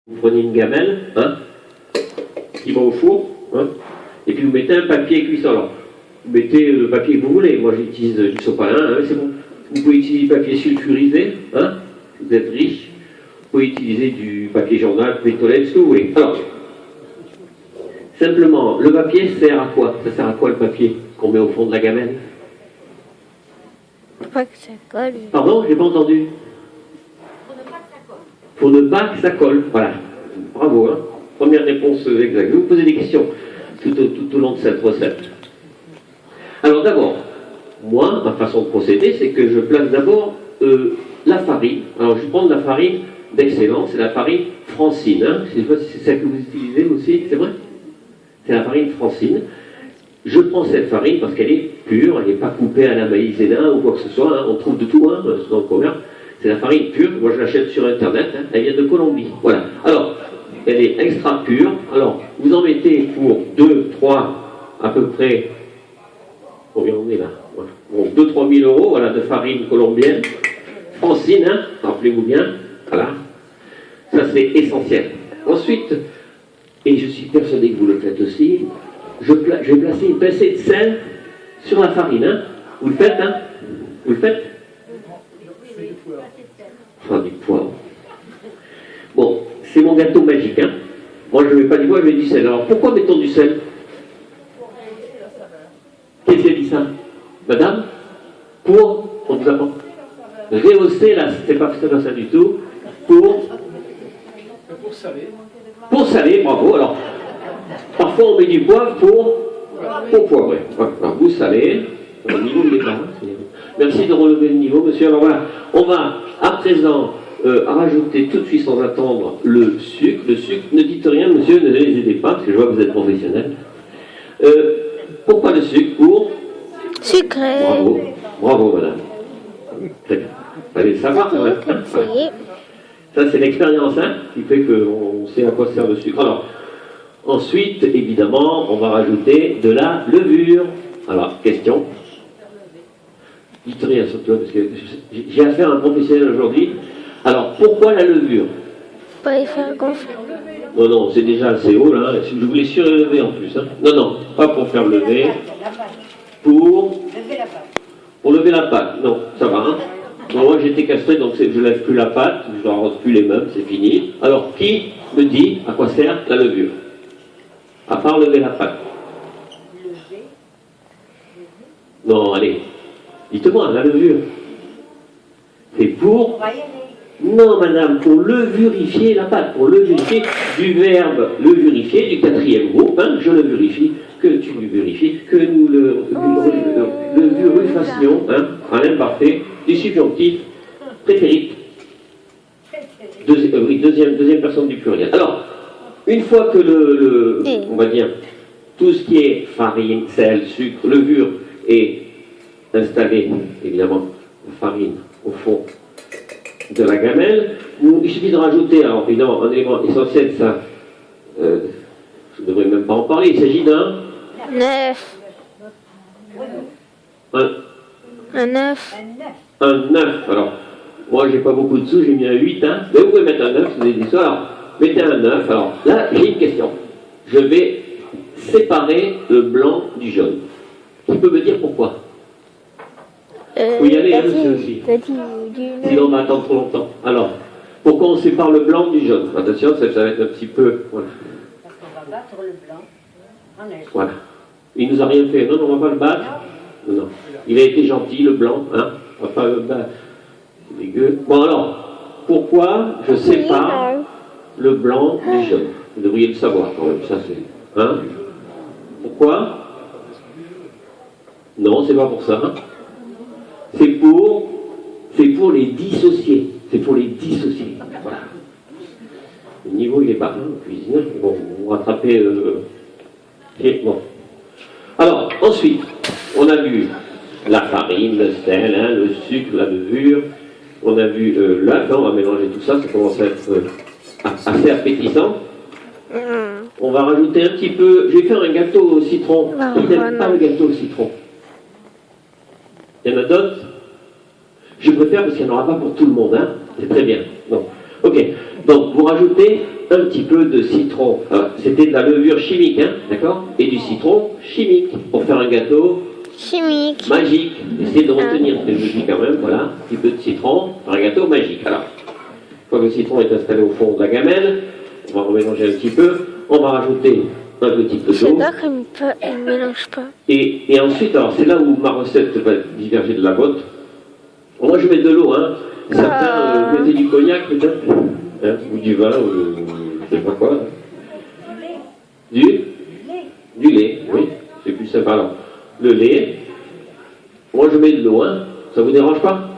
Vous prenez une gamelle, hein, qui va au four, hein, et puis vous mettez un papier cuisson. Alors, vous mettez le papier que vous voulez. Moi, j'utilise du sopalin, hein, c'est bon. Vous pouvez utiliser du papier sulfurisé, hein, vous êtes riche. Vous pouvez utiliser du papier journal, papier de toilette, ce que vous voulez. Alors, simplement, le papier sert à quoi? Ça sert à quoi le papier qu'on met au fond de la gamelle? Pour pas que ça colle. Pardon, j'ai pas entendu. Pour ne pas que ça colle. Voilà. Bravo, hein. Première réponse exacte. Je vais vous poser des questions tout au long de cette recette. Alors d'abord, moi, ma façon de procéder, c'est que je place d'abord la farine. Alors je vais prendre la farine d'excellence, c'est la farine Francine. Hein. Je ne sais pas si c'est celle que vous utilisez aussi, c'est vrai? C'est la farine Francine. Je prends cette farine parce qu'elle est pure, elle n'est pas coupée à la maïzena ou quoi que ce soit. Hein. On trouve de tout hein, dans le commerce. C'est la farine pure, moi je l'achète sur internet, hein. Elle vient de Colombie. Voilà. Alors, elle est extra pure. Alors, vous en mettez pour 2, 3, à peu près, combien on est là voilà. Bon, 2-3 000 euros voilà, de farine colombienne. Francine, hein, rappelez-vous bien. Voilà. Ça c'est essentiel. Ensuite, et je suis persuadé que vous le faites aussi, je vais placer une pincée de sel sur la farine. Hein. Vous le faites, hein? Vous le faites? Enfin, du poivre. Bon, c'est mon gâteau magique. Hein. Moi, je ne mets pas du poivre, je mets du sel. Alors, pourquoi mettons du sel? Qu'est-ce qui a dit ça? Madame? Pour, on vous apprend. Rehausser, là, c'est pas ça du tout. Pour saler. Pour saler, bravo. Alors, parfois, on met du poivre pour poivrer. Voilà. Alors, vous salez. Le niveau, il est pas. Merci de relever le niveau, monsieur. Alors voilà, on va à présent rajouter tout de suite sans attendre le sucre. Le sucre, ne dites rien, monsieur, ne les aidez pas, parce que je vois que vous êtes professionnel. Pourquoi le sucre? Pour Sucré. Bravo, bravo madame. Très bien. Fallait le savoir quand même. Ça c'est l'expérience hein, qui fait qu'on sait à quoi sert le sucre. Alors, ensuite, évidemment, on va rajouter de la levure. Alors, question. Dites rien sur toi, parce que j'ai affaire à un professionnel aujourd'hui. Alors, pourquoi la levure? Pour les faire gonfler. Non, non, c'est déjà assez haut, là. Je voulais surlever en plus. Hein. Non, non, pas pour faire lever. Pour lever la pâte. Non, ça va. Hein. Bon, moi, j'ai été castré, donc je ne lève plus la pâte, je n'arrose plus les meubles, c'est fini. Alors, qui me dit à quoi sert la levure? À part lever la pâte. Non, allez. Dites-moi, la levure. C'est pour... Non, madame, pour levurifier la pâte. Pour levurifier du verbe levurifier, du quatrième groupe. Hein, je le vérifie, que tu le vérifies, que nous le vurifassions, hein, en imparfait, du subjonctif prétérit. Oui, deuxième personne du pluriel. Alors, une fois que on va dire, tout ce qui est farine, sel, sucre, levure est installé, évidemment, la farine au fond de la gamelle. Il suffit de rajouter, alors évidemment, un élément essentiel, ça, je ne devrais même pas en parler, il s'agit d'un... 9. Un 9. Un 9. Alors, moi, j'ai pas beaucoup de sous, j'ai mis un 8, hein. Mais vous pouvez mettre un 9, si vous avez dit ça. Alors, mettez un 9. Alors, là, j'ai une question. Je vais séparer le blanc du jaune. Qui peut me dire pourquoi? Vous y allez, hein, monsieur aussi. Sinon, on va attendre trop longtemps. Alors, pourquoi on sépare le blanc du jaune? Attention, ça va être un petit peu... Voilà. Parce qu'on va battre le blanc en neige. Voilà. Il nous a rien fait. Non, on ne va pas le battre. Non, non. Il a été gentil, le blanc. Hein. On va pas le battre. C'est dégueu. Bon, alors, pourquoi je sépare le blanc du jaune? Vous devriez le savoir quand même. Ça, c'est... Hein? Pourquoi? Non, c'est pas pour ça. Hein. C'est pour les dissocier. C'est pour les dissocier. Voilà. Le niveau, il est bas. Hein, cuisinier. Bon, vous rattrapez... Bon. Alors, ensuite, on a vu la farine, le sel, hein, le sucre, la levure. On a vu l'œuf. On va mélanger tout ça. Ça commence à être assez appétissant. On va rajouter un petit peu... Je vais faire un gâteau au citron. Qui n'aime pas le gâteau au citron? Il y en a d'autres? Je préfère parce qu'il n'y en aura pas pour tout le monde. Hein. C'est très bien. Bon. Ok. Donc, vous rajoutez un petit peu de citron. C'était de la levure chimique, hein, d'accord? Et du citron chimique pour faire un gâteau Chimique. magique. Essayez de retenir ce que je dis quand même, voilà. Un petit peu de citron pour un gâteau magique. Alors, une fois que le citron est installé au fond de la gamelle, on va remélanger un petit peu. On va rajouter un petit peu d'eau. J'adore qu'il ne mélange pas. Et ensuite, alors c'est là où ma recette va diverger de la vôtre. Moi je mets de l'eau, hein. Certains mettaient du cognac peut-être, hein, ou du vin, ou je sais pas quoi. Hein. Du lait, oui, c'est plus sympa. Alors, le lait, moi je mets de l'eau, hein. Ça vous dérange pas?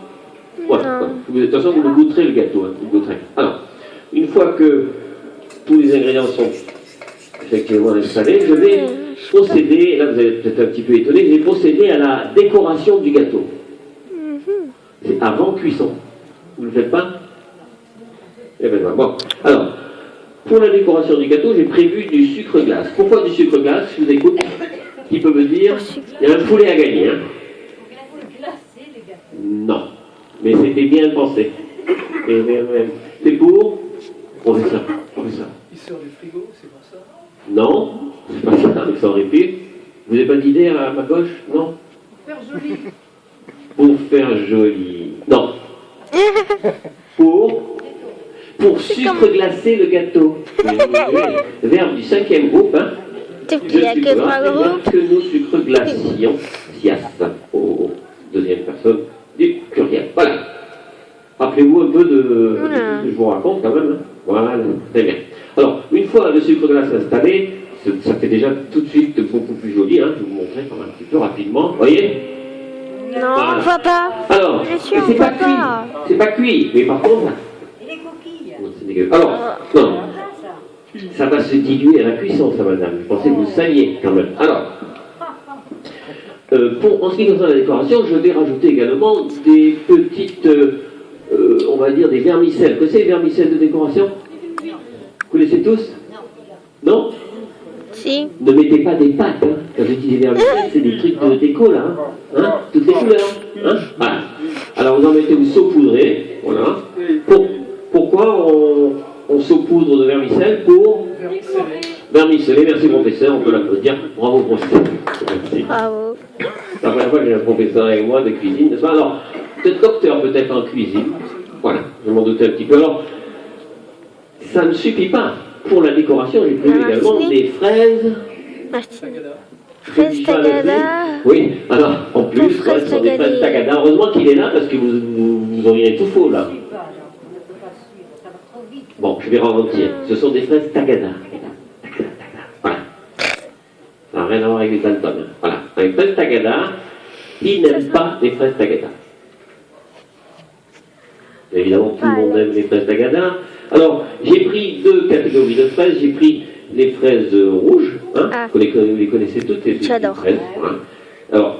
Voilà. De toute façon, vous le goûterez le gâteau, hein. Vous le goûterez. Alors, une fois que tous les ingrédients sont effectivement installés, je vais procéder, là vous allez peut-être un petit peu étonné, je vais procéder à la décoration du gâteau. C'est avant cuisson. Vous ne le faites pas? Eh bien, bon. Alors, pour la décoration du gâteau, j'ai prévu du sucre glace. Pourquoi du sucre glace? Je vous écoute. Qui peut me dire? Il y a un poulet à gagner, hein? Non. Mais c'était bien pensé. C'est pour? On fait ça. On fait ça. Il sort du frigo, c'est pas ça? Non, c'est pas ça, mais ça aurait pu. Vous n'avez pas d'idée à ma gauche? Non? Faire joli. Pour faire joli. Non. Pour sucre glacé le gâteau. Verbe du 5e groupe, hein? Il n'y a que 3 groupes. Que nous sucre glacions, sias, aux deuxième personne du pluriel. Voilà. Rappelez-vous un peu de ce que je vous raconte quand même. Hein. Voilà, très bien. Alors, une fois le sucre glace installé, ça fait déjà tout de suite beaucoup plus joli. Hein. Je vais vous montrer quand même un petit peu rapidement. Vous voyez? Non, on ne voit pas. Alors, c'est pas cuit. C'est pas cuit. Mais par contre, Et les coquilles? non, c'est dégueu. Alors, non. Ça va se diluer à la cuisson, ça, madame. Je pensais que vous le saviez quand même. Alors, en ce qui concerne la décoration, je vais rajouter également des petites, on va dire des vermicelles. Vous connaissez les vermicelles de décoration? Vous connaissez tous? Non? Si. Ne mettez pas des pâtes, hein. Quand je dis des vermicelles, c'est des trucs de déco, là. Hein. Toutes les couleurs. Hein. Voilà. Alors, vous en mettez, vous saupoudrez. Voilà. Pourquoi on saupoudre de vermicelle? Pour vermiceller. Merci, professeur. On peut l'applaudir. Bravo, professeur. Merci. Bravo. C'est la première fois que j'ai un professeur avec moi de cuisine, n'est-ce pas? Alors, peut-être docteur, peut-être en cuisine. Voilà, je m'en doutais un petit peu. Alors, ça ne suffit pas. Pour la décoration, j'ai prévu également des fraises. Fraises tagada. Oui, alors, en plus, ce sont des fraises tagada. Heureusement qu'il est là, parce que vous auriez tout faux, là. Bon, je vais ralentir. Ce sont des fraises tagada. Voilà. Ça n'a rien à voir avec les dalton. Voilà. Avec fraises tagada, qui n'aime pas les fraises tagada? Évidemment, tout le monde aime les fraises tagada. Alors, j'ai pris 2 catégories de fraises. J'ai pris les fraises rouges, hein, vous les connaissez toutes, les J'adore. fraises. Hein. Alors,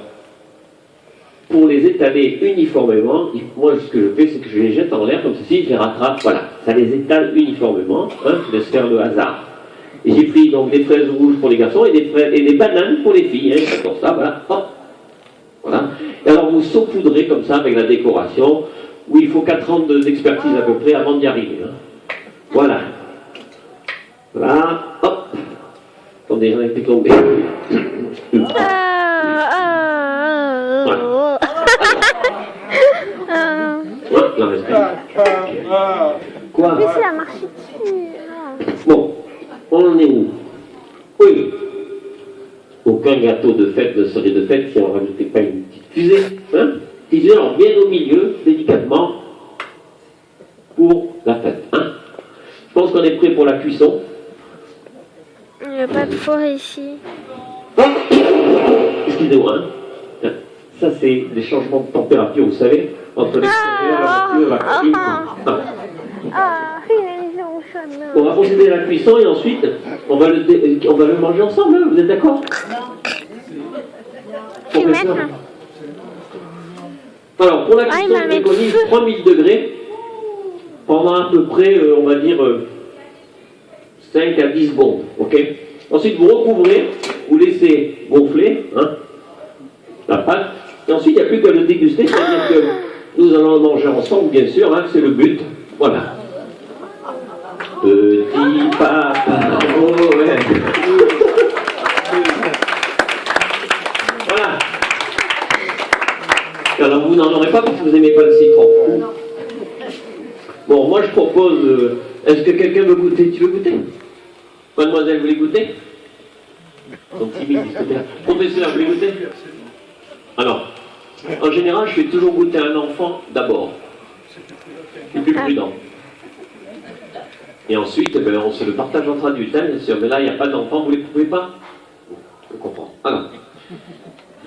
pour les étaler uniformément, moi, ce que je fais, c'est que je les jette en l'air comme ceci, je les rattrape, voilà. Ça les étale uniformément, hein, je laisse faire le hasard. Et j'ai pris donc des fraises rouges pour les garçons et des bananes pour les filles, hein, comme ça, voilà. Hop. Voilà. Et alors, vous saupoudrez comme ça avec la décoration, où il faut 4 ans d'expertise à peu près avant d'y arriver. Hein. Voilà. Voilà. Hop. Attendez, j'en ai fait tomber. Ouais, non, reste. Quoi? Mais c'est la marche dessus. Bon, on en est où? Oui. Aucun gâteau de fête ne serait de fête si on ne rajoutait pas une petite fusée. Hein? Fusée, alors bien au milieu, délicatement, pour la fête. Hein? Je pense qu'on est prêt pour la cuisson. Il n'y a pas de four ici. Excusez-moi. Hein? Ça, c'est des changements de température, vous savez, entre l'extérieur, la voiture, la cuisine. On va procéder à la cuisson et ensuite, on va le manger ensemble. Hein? Vous êtes d'accord? Tu mets ça. Alors, pour la cuisson, on préconise 3000 degrés pendant à peu près, on va dire, 5 à 10 secondes. Ok? Ensuite, vous recouvrez, vous laissez gonfler hein, la pâte. Et ensuite, il n'y a plus qu'à le déguster, c'est-à-dire que nous allons manger ensemble, bien sûr, hein, c'est le but. Voilà. Petit vous n'aimez pas le citron. Bon, moi je propose... est-ce que quelqu'un veut goûter? Tu veux goûter? Mademoiselle, vous voulez goûter? Ils sont timides, ils se... Professeur, vous voulez goûter? Alors, en général, je fais toujours goûter un enfant d'abord. C'est plus prudent. Et ensuite, ben, on se le partage entre adultes, hein, bien sûr. Mais là, il n'y a pas d'enfant, vous ne les pouvez pas? Je comprends. Alors,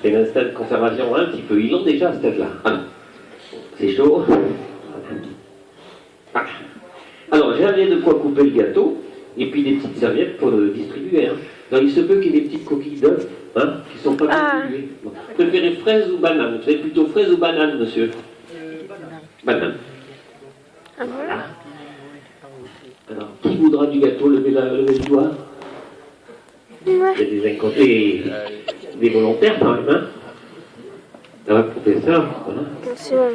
c'est un instinct de conservation un petit peu. Ils l'ont déjà, cet âge-là. Alors, c'est chaud. Ah. Alors, j'avais de quoi couper le gâteau, et puis des petites serviettes pour le distribuer. Hein. Alors, il se peut qu'il y ait des petites coquilles d'œufs qui ne sont pas distribuées. Bon. Vous préférez fraise ou banane? Vous savez plutôt fraise ou banane, monsieur? Banane. Ah, voilà. Alors, qui voudra du gâteau? Levez le doigt. Il y a des incotés, des volontaires quand même. Hein. Ça va, professeur? Voilà. C'est bon.